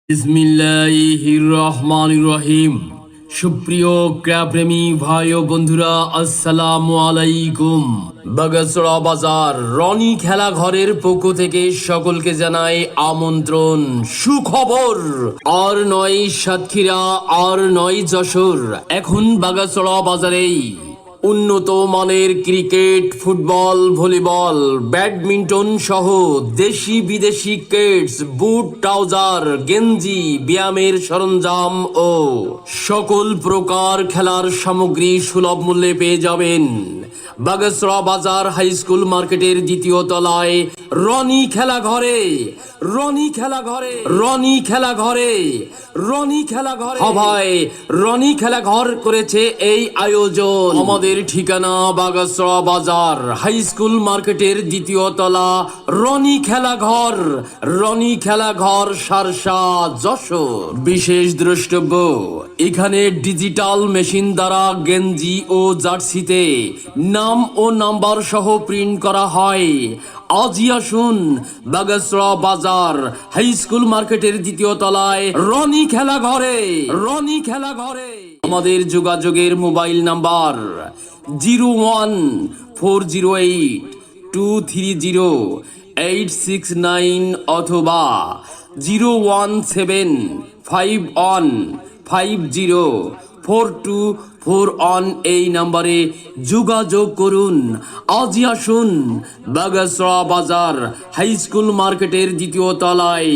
বিসমিল্লাহির রহমানির রহিম। সুপ্রিয় ক্রীড়াপ্রেমী ভাই ও বন্ধুরা, আসসালামু আলাইকুম। বাগাসড়া বাজার রনি খেলা ঘরের পক্ষ থেকে সকলকে জানাই আমন্ত্রণ। সুখবর, আর নয় সাতক্ষীরা, আর নয় যশোর, এখন বাগাসড়া বাজারেই উন্নত মানের ক্রিকেট, ফুটবল, ভলিবল, ব্যাডমিন্টন সহ দেশি বিদেশি কিটস, বুট, ট্রাউজার, গেঞ্জি, ব্যায়ামের সরঞ্জাম ও সকল প্রকার খেলার সামগ্রী সুলভ মূল্যে পেয়ে যাবেন বাগেশ্বরা বাজার হাই স্কুল মার্কেটের দ্বিতীয় তলায় রনি খেলা ঘরে। রনি খেলা ঘরে, রনি খেলা ঘরে, রনি খেলা ঘরে। ভাই, রনি খেলা ঘর করেছে এই আয়োজন। আমাদের ঠিকানা বাগেশ্বরা বাজার হাই স্কুল মার্কেটের দ্বিতীয় তলা, রনি খেলা ঘর। রনি খেলা ঘর, সারসা, যশোর। বিশেষ দ্রষ্টব্য, এখানে ডিজিটাল মেশিন দ্বারা গেঞ্জি ও জার্সিতে নাম ও নাম্বার সহ প্রিন্ট করা হয়। আজই আসুন বাগেশ্বরা বাজার হাই স্কুল মার্কেটের দ্বিতীয় তলায় রনি খেলা ঘরে। রনি খেলা ঘরে। আমাদের যোগাযোগের মোবাইল নাম্বার 0141230869 অথবা 01751504241 এই নাম্বারে যোগাযোগ করুন। আজই আসুন বাগেশ্বরা বাজার হাই স্কুল মার্কেটের দ্বিতীয় তলায়।